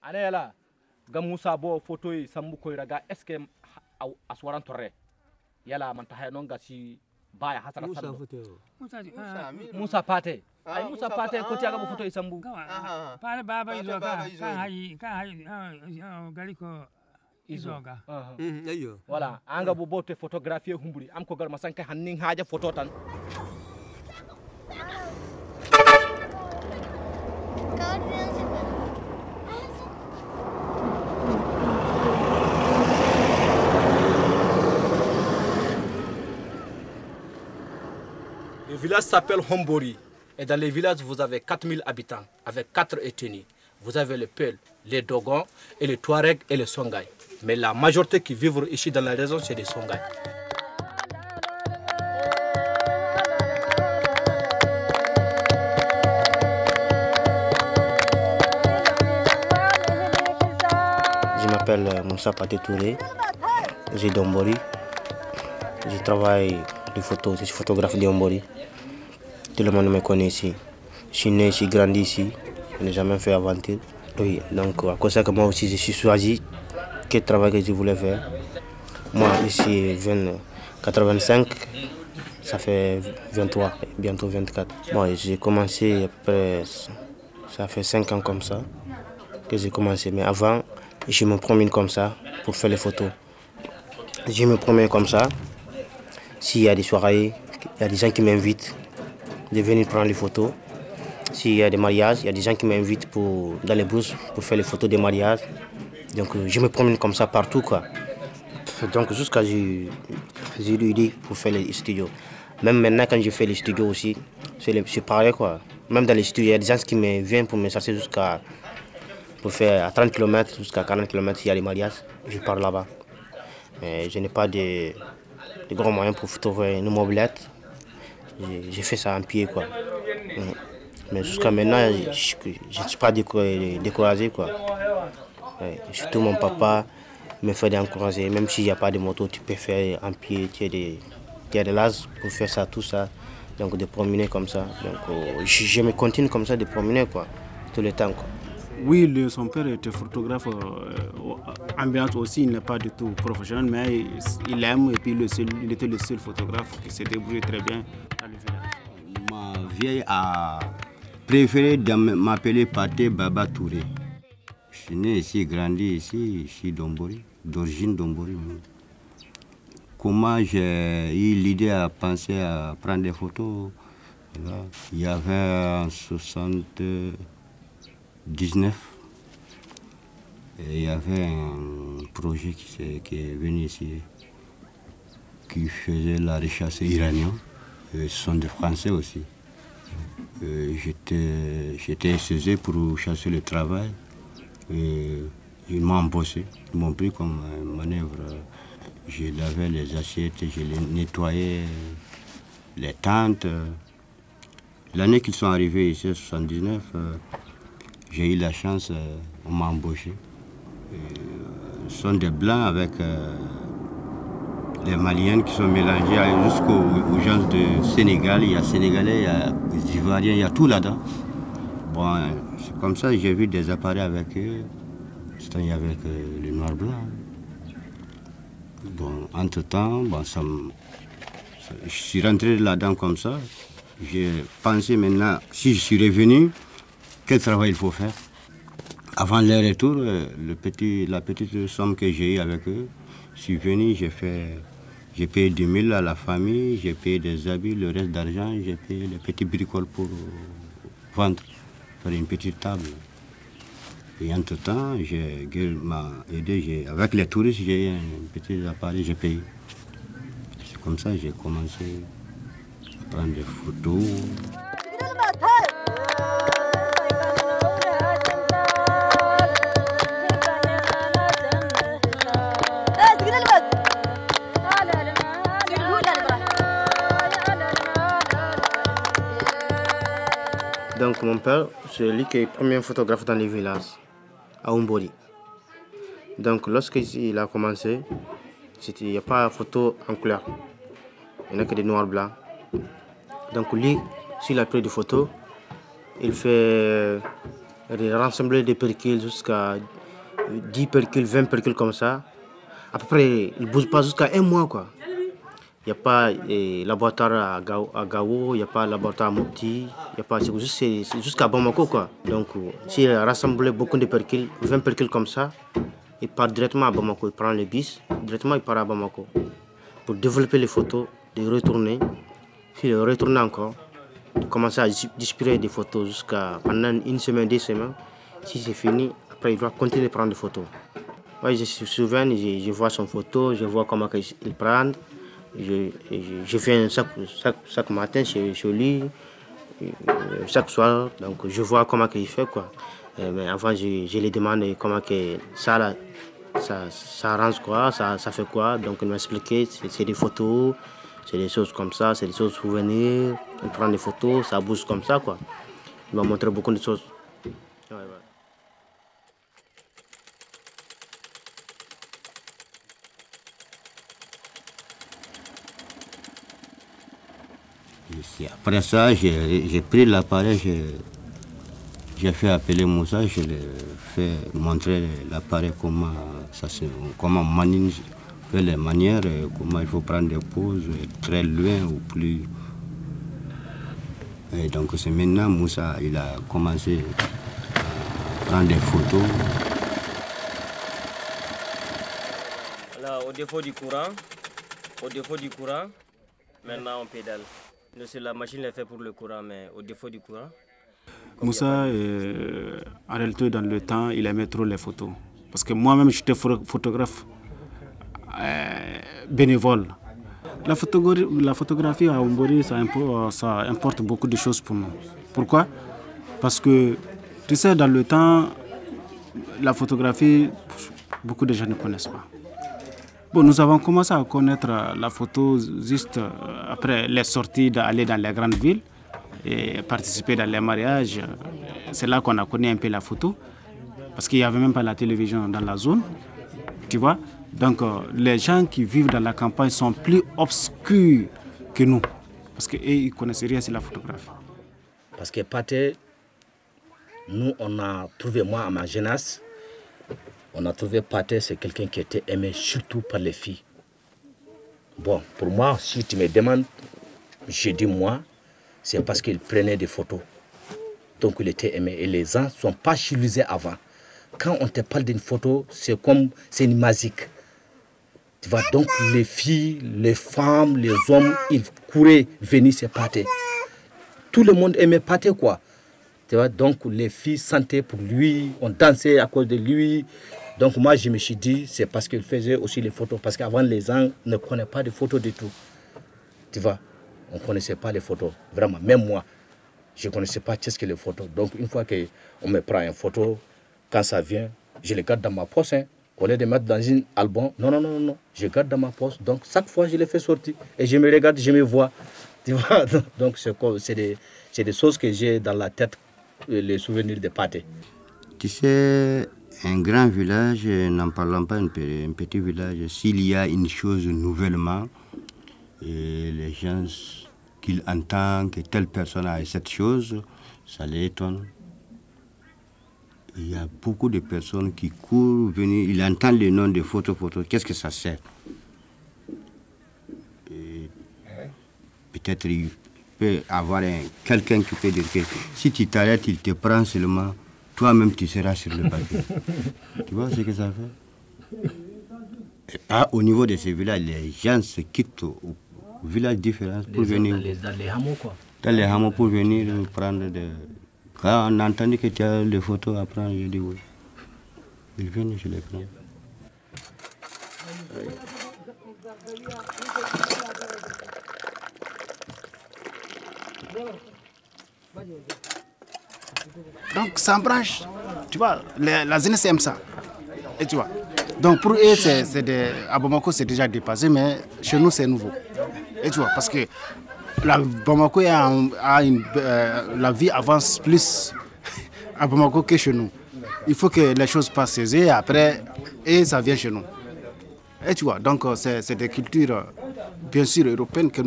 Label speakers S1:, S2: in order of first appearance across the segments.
S1: Anela, Gamusa bo photo yi sambu ko raga eske aswaran torre. Yala man tahay non gasi baya hasara sambu. Musa Pate. Ay Musa Pate ko tiaga bo photo yi sambu.
S2: Pale baba izoga kan hayi galiko izoga.
S3: Ayo.
S1: Voilà, anga bo bote photographie humburi am ko gal masanke hanning haja photo tan. Le village s'appelle Hombori. Et dans les villages, vous avez 4000 habitants, avec 4 ethnies. Vous avez les Peuls, les Dogons, et les Touaregs et les Songhai. Mais la majorité qui vivent ici dans la région, c'est des Songhai.
S4: Je m'appelle Moussa Paté Touré, j'ai d'Ombori. Je travaille de photo, je suis photographe de Ombori. Tout le monde me connaît ici. Je suis né ici, grandi ici. Je n'ai jamais fait aventure. Oui, donc à cause de ça que moi aussi je suis choisi quel travail que je voulais faire. Moi ici, je viens 85, ça fait 23, bientôt 24. Moi j'ai commencé après, ça fait 5 ans comme ça que j'ai commencé. Mais avant, je me promène comme ça pour faire les photos. Je me promène comme ça. S'il y a des soirées, il y a des gens qui m'invitent de venir prendre les photos. S'il y a des mariages, il y a des gens qui m'invitent dans les bus pour faire les photos des mariages. Donc je me promène comme ça partout, quoi. Donc jusqu'à j'ai eu l'idée pour faire les studios. Même maintenant quand je fais les studios aussi, c'est pareil, quoi. Même dans les studios, il y a des gens qui me viennent pour me chercher pour faire à 30 km jusqu'à 40 km, il y a des mariages, je pars là-bas. Mais je n'ai pas de gros moyens pour trouver une mobilette. J'ai fait ça en pied, quoi. Mais jusqu'à maintenant, je ne suis pas découragé, quoi. Surtout mon papa me fait d'encourager. Même s'il n'y a pas de moto, tu peux faire en pied. Tu as de l'âge pour faire ça, tout ça. Donc de promener comme ça. Donc je me continue comme ça de promener, quoi, tout le temps, quoi.
S5: Oui, son père était photographe ambiance aussi, il n'est pas du tout professionnel, mais il aime et puis il était le seul photographe qui s'est débrouillé très bien dans le village.
S3: Ma vieille a préféré de m'appeler Paté Baba Touré. Je suis né ici, grandi ici, je suis d'Ombori, d'origine d'Ombori. Comment j'ai eu l'idée à penser à prendre des photos? Il y avait en 19, et il y avait un projet qui est venu ici, qui faisait la recherche iranienne. Ce sont des Français aussi. J'étais essayé pour chercher le travail. Et ils m'ont embauché, ils m'ont pris comme manœuvre. Je lavais les assiettes, je les nettoyais, les tentes. L'année qu'ils sont arrivés ici, en 79, j'ai eu la chance, on m'a embauché. Ce sont des blancs avec les Maliennes qui sont mélangés jusqu'aux gens de Sénégal. Il y a Sénégalais, il y a des Ivoiriens, il y a tout là-dedans. Bon, c'est comme ça que j'ai vu des appareils avec eux. Il y avait le noir-blanc. Bon, entre-temps, bon, je suis rentré là-dedans comme ça. J'ai pensé maintenant, si je suis revenu, quel travail il faut faire. Avant leur retour, la petite somme que j'ai eue avec eux, je suis venu, j'ai payé 10 000 à la famille, j'ai payé des habits, le reste d'argent, j'ai payé les petits bricoles pour vendre, faire une petite table. Et entre-temps, m'a aidé, avec les touristes, j'ai eu un petit appareil, j'ai payé. C'est comme ça que j'ai commencé à prendre des photos.
S4: Donc mon père, c'est lui qui est le premier photographe dans les villages, à Ombori. Donc lorsqu'il a commencé, il n'y a pas de photo en couleur, il n'y a que des noirs blancs. Donc lui, s'il a pris des photos, il fait rassembler des pellicules jusqu'à 10 pellicules, 20 pellicules comme ça. À peu près, ils ne bougent pas jusqu'à un mois, quoi. Il n'y a pas laboratoire à Gao, il n'y a pas laboratoire à Mopti, c'est jusqu'à Bamako, quoi. Donc, s'il rassemble beaucoup de pellicules, 20 pellicules comme ça, il part directement à Bamako, il prend le bus, directement il part à Bamako. Pour développer les photos, de retourner, s'il retourne encore, de commencer à distribuer des photos jusqu'à pendant une semaine, 2 semaines. Si c'est fini, après il doit continuer de prendre des photos. Ouais, je me souviens, je vois son photo, je vois comment il prend. Je fais chaque matin chez lui, chaque soir, donc je vois comment il fait, quoi. Mais avant, je lui demande comment que ça arrange quoi, ça fait quoi. Donc il m'a expliqué, c'est des photos, c'est des choses comme ça, c'est des choses souvenirs. Il prend des photos, ça bouge comme ça, quoi. Il m'a montré beaucoup de choses. Ouais, ouais.
S3: Après ça, j'ai pris l'appareil, j'ai fait appeler Moussa, je lui ai fait montrer l'appareil, comment on manie, fait les manières, comment il faut prendre des poses très loin ou plus. Et donc c'est maintenant Moussa, il a commencé à prendre des photos.
S4: Là, au défaut du courant, maintenant on pédale. La machine est faite pour le courant, mais au défaut du courant.
S5: Moussa, en réalité, dans le temps, il aimait trop les photos. Parce que moi-même, j'étais photographe bénévole. La photographie à Hombori, ça importe beaucoup de choses pour nous. Pourquoi? Parce que, tu sais, dans le temps, la photographie, beaucoup de gens ne connaissent pas. Bon, nous avons commencé à connaître la photo juste après les sorties d'aller dans les grandes villes et participer dans les mariages. C'est là qu'on a connu un peu la photo, parce qu'il n'y avait même pas la télévision dans la zone, tu vois. Donc les gens qui vivent dans la campagne sont plus obscurs que nous, parce qu'eux, ils ne connaissent rien sur la photographie.
S1: Parce que Pathé, nous, on a trouvé, moi, à ma jeunesse, on a trouvé Pathé, c'est quelqu'un qui était aimé surtout par les filles. Bon, pour moi, si tu me demandes, je dis moi, c'est parce qu'il prenait des photos. Donc il était aimé. Et les gens ne sont pas chilusés avant. Quand on te parle d'une photo, c'est une magique. Tu vois, donc les filles, les femmes, les hommes, ils couraient venir se Pathé. Tout le monde aimait Pathé, quoi. Tu vois, donc les filles sentaient pour lui, on dansait à cause de lui. Donc moi, je me suis dit, c'est parce qu'il faisait aussi les photos. Parce qu'avant, les gens ne connaissaient pas de photos du tout. Tu vois, on ne connaissait pas les photos. Vraiment, même moi, je ne connaissais pas qu'est-ce que les photos. Donc une fois qu'on me prend une photo, quand ça vient, je les garde dans ma poche. Hein. Au lieu de mettre dans un album, non, je garde dans ma poche. Donc chaque fois, je les fais sortir. Et je me regarde, je me vois. Tu vois, donc c'est des choses que j'ai dans la tête, les souvenirs de Pathé.
S3: Tu sais, un grand village, n'en parlons pas un petit village, s'il y a une chose nouvellement, et les gens qu'ils entendent que telle personne a cette chose, ça les étonne. Il y a beaucoup de personnes qui courent venir, ils entendent le nom de photo, qu'est-ce que ça sert? Peut-être il peut avoir quelqu'un qui peut dire que si tu t'arrêtes, il te prend seulement, toi-même tu seras sur le papier. Tu vois ce que ça fait? Et pas au niveau de ces villages, les gens se quittent au villages différents pour venir.
S1: Dans les hameaux, quoi.
S3: Dans les hameaux pour venir prendre des. Quand on a entendu que tu as des photos à prendre, je dis oui. Ils viennent, je les prends.
S5: Donc ça branche, tu vois, la jeunesse aime ça. Et tu vois, donc pour eux, à Bamako c'est déjà dépassé, mais chez nous c'est nouveau. Et tu vois, parce que Bamako la vie avance plus à Bamako que chez nous. Il faut que les choses passent et après, et ça vient chez nous. Et tu vois, donc c'est des cultures, bien sûr, européennes que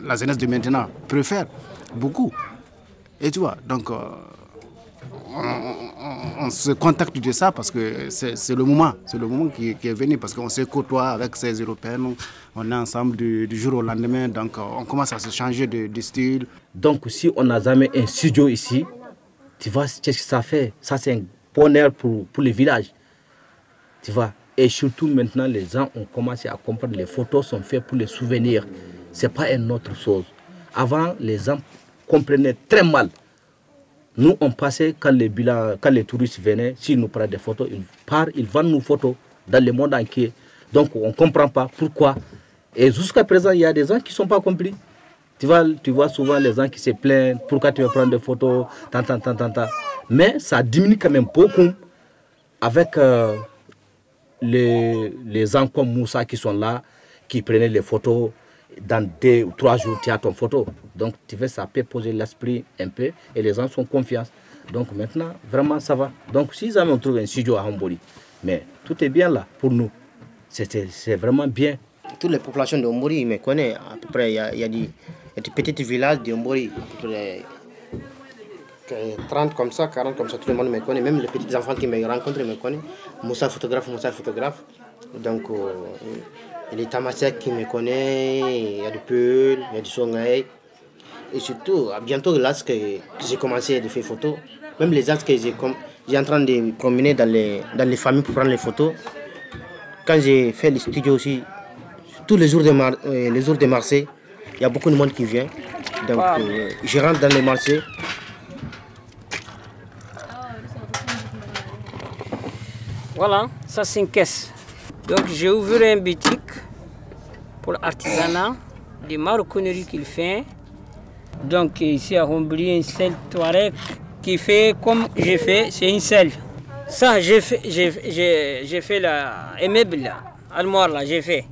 S5: la jeunesse de maintenant préfère beaucoup. Et tu vois, donc on se contacte de ça parce que c'est le moment qui est venu, parce qu'on se côtoie avec ces Européens, on est ensemble du jour au lendemain, donc on commence à se changer de style.
S1: Donc si on n'a jamais un studio ici, tu vois ce que ça fait, ça c'est un bonheur pour les villages, tu vois. Et surtout maintenant les gens ont commencé à comprendre que les photos sont faites pour les souvenirs, c'est pas une autre chose. Avant les gens comprenaient très mal. Nous, on passait, quand les touristes venaient, s'ils nous prennent des photos, ils vendent nos photos dans le monde entier. Donc, on ne comprend pas pourquoi. Et jusqu'à présent, il y a des gens qui ne sont pas compris. Tu vois souvent les gens qui se plaignent, pourquoi tu veux prendre des photos, tant. Mais ça diminue quand même beaucoup avec les gens comme Moussa qui sont là, qui prenaient les photos. Dans 2 ou 3 jours, tu as ton photo. Donc, tu veux, ça peut poser l'esprit un peu et les gens sont confiants. Donc, maintenant, vraiment, ça va. Donc, si jamais on trouve un studio à Hombori, mais tout est bien là pour nous. C'est vraiment bien.
S4: Toutes les populations de Hombori me connaissent. À peu près, il y a des petits villages de Hombori. À peu près 30 comme ça, 40 comme ça, tout le monde me connaît. Même les petits enfants qui me rencontrent me connaissent. Moussa photographe. Donc, il y a des Tamasek qui me connaissent, il y a du Peul, il y a du Songhai. Et surtout, bientôt, lorsque j'ai commencé à faire des photos, même les actes que j'ai en train de me promener dans les familles pour prendre les photos, quand j'ai fait les studios aussi, tous les jours de Marseille, il y a beaucoup de monde qui vient. Donc, je rentre dans les marchés.
S6: Voilà, ça c'est une caisse. Donc j'ai ouvert un boutique pour l'artisanat, des maroquineries qu'il fait. Donc ici à Hombori, une selle Touareg qui fait comme j'ai fait, c'est une selle. Ça, j'ai fait un meuble là, armoire là, j'ai fait.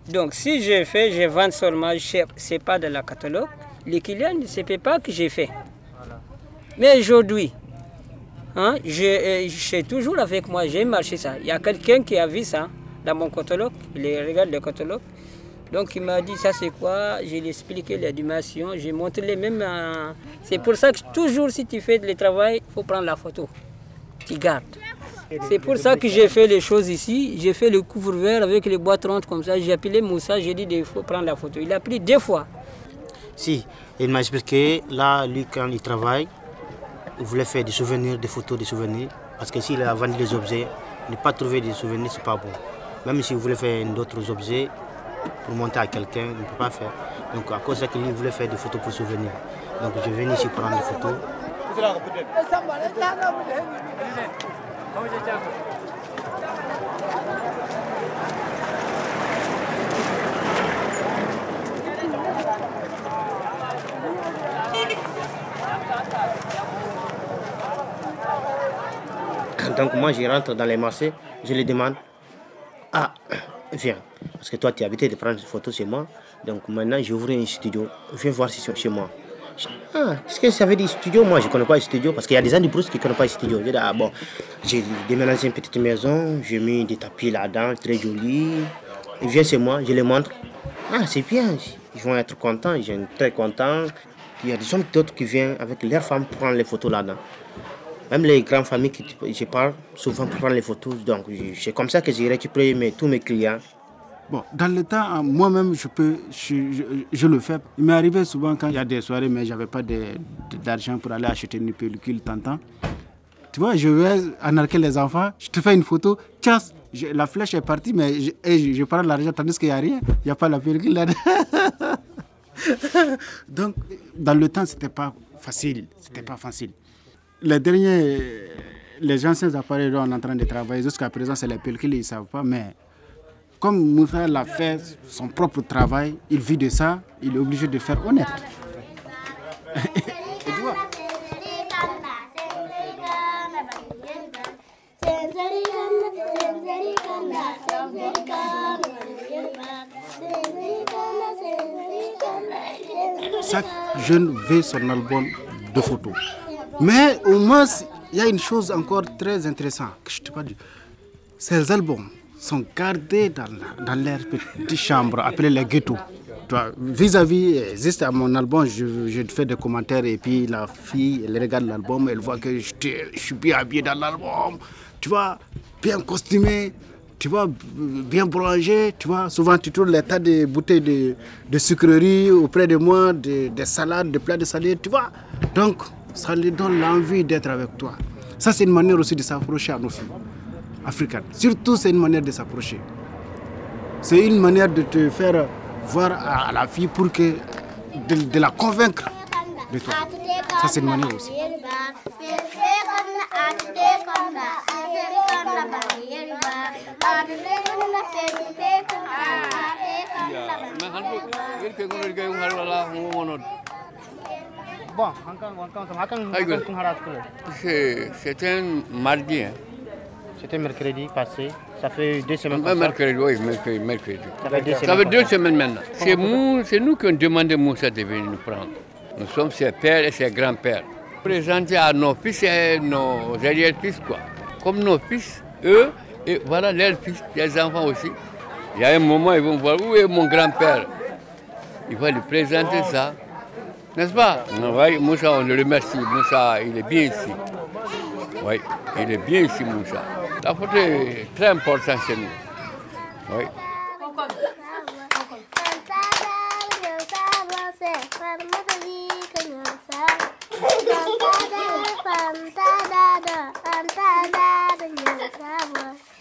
S6: Donc si j'ai fait, je vends seulement, c'est pas de la catalogue. Les clients ne savent pas que j'ai fait. Mais aujourd'hui, hein, j'ai toujours avec moi, j'ai marché ça. Il y a quelqu'un qui a vu ça dans mon catalogue, il regarde le catalogue. Donc il m'a dit ça c'est quoi, je lui ai expliqué les dimensions, j'ai montré les mêmes. C'est pour ça que toujours si tu fais le travail, il faut prendre la photo. Tu gardes. C'est pour ça que j'ai fait les choses ici. J'ai fait le couvre-verre avec les boîtes rondes comme ça. J'ai appelé Moussa, j'ai dit il faut prendre la photo. Il a pris 2 fois.
S4: Si, il m'a expliqué, là, lui quand il travaille, il voulait faire des souvenirs, des photos, des souvenirs. Parce que s'il a vendu des objets, ne pas trouver des souvenirs, c'est pas bon. Même si vous voulez faire d'autres objets pour monter à quelqu'un, il ne peut pas faire. Donc à cause de ça qu'il voulait faire des photos pour souvenirs. Donc je viens ici prendre des photos. Donc moi je rentre dans les marchés, je les demande. Ah, viens, parce que toi tu es habitué de prendre des photos chez moi. Donc maintenant j'ouvre un studio, viens voir si c'est chez moi. Ah, qu'est-ce que ça veut dire studio? Moi je ne connais pas le studio parce qu'il y a des gens du Brousse qui ne connaissent pas le studio. Je dis, ah bon, j'ai déménagé une petite maison, j'ai mis des tapis là-dedans, très jolis. Ils viennent chez moi, je les montre. Ah, c'est bien, ils vont être contents, ils sont très contents. Il y a des hommes d'autres qui viennent avec leurs femmes pour prendre les photos là-dedans. Même les grandes familles que je parle souvent pour prendre les photos. Donc c'est comme ça que j'ai récupéré tous mes clients.
S5: Bon, dans le temps, moi-même, je le fais. Il m'est arrivé souvent quand il y a des soirées, mais je n'avais pas d'argent pour aller acheter une pellicule tentant. Tu vois, je vais arnaquer les enfants, je te fais une photo, tchass, la flèche est partie, mais je prends l'argent tandis qu'il n'y a rien, il n'y a pas la pellicule là. Donc, dans le temps, c'était pas facile. Les anciens appareils dont on est en train de travailler, jusqu'à présent, c'est les pellicules, ils ne savent pas, mais comme Moussa l'a fait son propre travail, il vit de ça, il est obligé de faire honnête. Chaque jeune veut son album de photos. Mais au moins, il y a une chose encore très intéressante que je te pas dit. Ces albums, sont gardés dans leur petite chambre, appelée les ghettos. Vis-à-vis, juste à mon album, je fais des commentaires et puis la fille, elle regarde l'album, elle voit que je suis bien habillé dans l'album, tu vois, bien costumé, tu vois, bien boulanger, tu vois. Souvent, tu trouves les tas de bouteilles de sucreries auprès de moi, des salades, des plats de salade, tu vois. Donc, ça lui donne l'envie d'être avec toi. Ça, c'est une manière aussi de s'approcher à nos filles africaines. Surtout, c'est une manière de s'approcher. C'est une manière de te faire voir à la fille pour que de la convaincre de toi. Ça, c'est une manière aussi.
S4: Bon,
S7: c'était un mardi. Hein.
S4: C'était mercredi passé. Ça fait 2 semaines.
S7: Mercredi, oui, mercredi. Ça fait 2 semaines maintenant. C'est nous qui avons demandé Moussa de venir nous prendre. Nous sommes ses pères et ses grands-pères. Présentés à nos fils et nos arrière-fils, quoi. Comme nos fils, eux, et voilà leurs fils, les enfants aussi. Il y a un moment, ils vont voir où est mon grand-père. Il va lui présenter ça. N'est-ce pas? Oui, Moussa, on le remercie. Moussa, il est bien ici. Oui, il est bien ici, Moussa. La photo est très importante chez nous. Oui.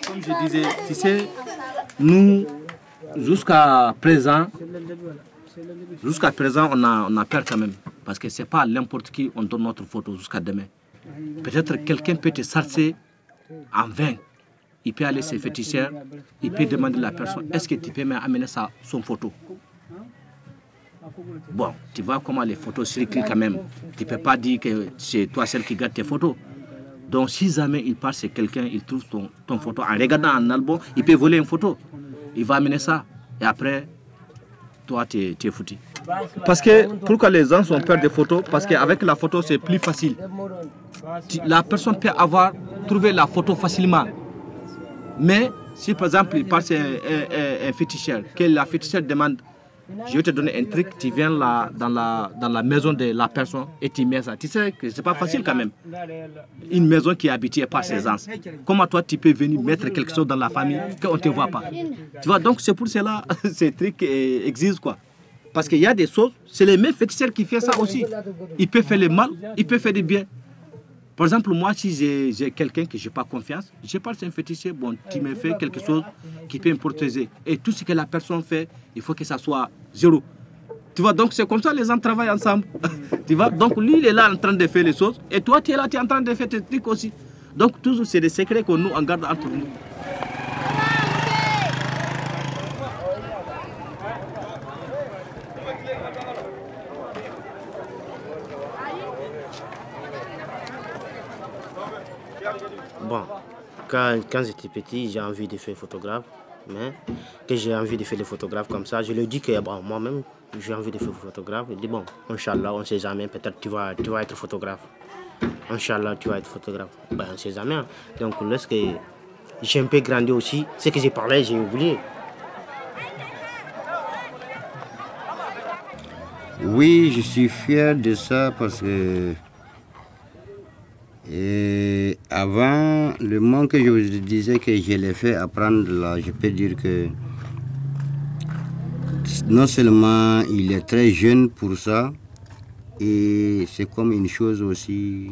S1: Comme je disais, tu sais, nous, jusqu'à présent, on a peur quand même. Parce que ce n'est pas à n'importe qui on donne notre photo jusqu'à demain. Peut-être quelqu'un peut te sarcer en vain. Il peut aller chez féticheur, il peut demander à la personne, est-ce que tu peux m'amener son photo? Bon, tu vois comment les photos circulent quand même. Tu ne peux pas dire que c'est toi celle qui garde tes photos. Donc si jamais il passe chez quelqu'un, il trouve ton photo, en regardant un album, il peut voler une photo. Il va amener ça. Et après, toi, tu es foutu. Parce que, pourquoi les gens ont peur des photos? Parce qu'avec la photo, c'est plus facile. La personne peut trouver la photo facilement. Mais si par exemple il passe un féticheur, que la féticheur demande, je vais te donner un truc, tu viens là, dans la maison de la personne et tu mets ça. Tu sais que c'est pas facile quand même. Une maison qui est habitée par ses gens. Comment toi tu peux venir mettre quelque chose dans la famille qu'on ne te voit pas? Tu vois, donc c'est pour cela que ces trucs existent quoi. Parce qu'il y a des choses, c'est les mêmes féticheurs qui font ça aussi. Il peut faire le mal, il peut faire du bien. Par exemple, moi, si j'ai quelqu'un que je n'ai pas confiance, je parle à un féticheur, bon, tu me fais quelque chose qui peut me protéger. Et tout ce que la personne fait, il faut que ça soit zéro. Tu vois, donc c'est comme ça que les gens travaillent ensemble. Tu vois, donc lui, il est là en train de faire les choses. Et toi, tu es là, tu es en train de faire tes trucs aussi. Donc, toujours, c'est des secrets que nous, on garde entre nous.
S4: Bon, quand j'étais petit, j'ai envie de faire photographe, mais que j'ai envie de faire des photographes comme ça, je lui dis que bon, moi-même, j'ai envie de faire photographe. Il dit bon, Inch'Allah, on ne sait jamais, peut-être tu vas être photographe. Inch'Allah, tu vas être photographe. Ben, on ne sait jamais. Donc, lorsque j'ai un peu grandi aussi, ce que j'ai parlé, j'ai oublié.
S3: Oui, je suis fier de ça parce que et avant, le moment que je vous disais que je l'ai fait apprendre là, je peux dire que non seulement il est très jeune pour ça, et c'est comme une chose aussi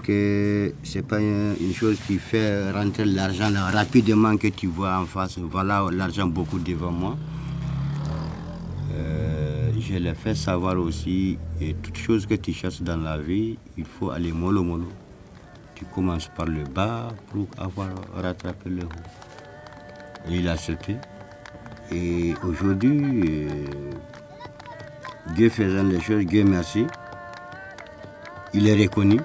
S3: que c'est pas une chose qui fait rentrer l'argent rapidement que tu vois en face. Voilà l'argent beaucoup devant moi. Je l'ai fait savoir aussi, et toute chose que tu cherches dans la vie, il faut aller mollo mollo. Tu commences par le bas pour avoir rattrapé le haut. Il a accepté. Et aujourd'hui, Dieu faisant les choses, Dieu merci, il est reconnu.